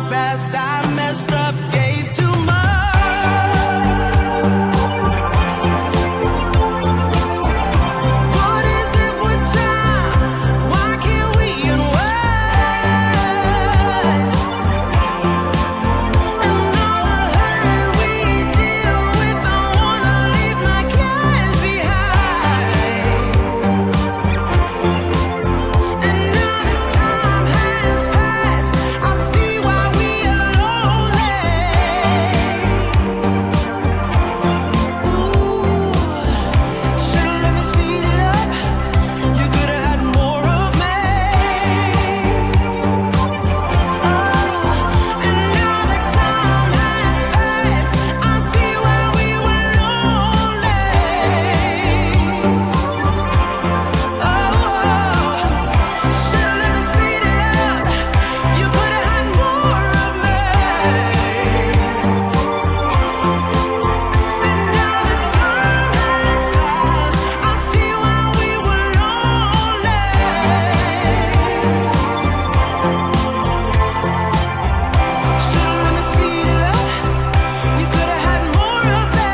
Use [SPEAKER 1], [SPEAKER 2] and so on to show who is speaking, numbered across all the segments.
[SPEAKER 1] fast. I messed up, gave too much. What is it with time? Why can't we unwind? And all the hurt we deal with, I wanna leave my cares behind. And now that time has passed, I see why we are lonely. Ooh, should've let me speed it up. You could've had more of me. And now that time has passed, I see why we were lonely. Should've let me speed it up. You could've had more of me. And now that time has passed, I see why we were lonely. Should've let me speed it up. You could've had more of me.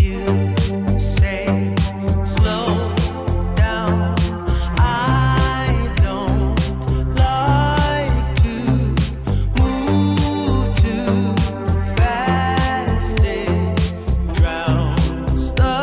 [SPEAKER 1] You say slow down. I don't like to move too fast. It drowns the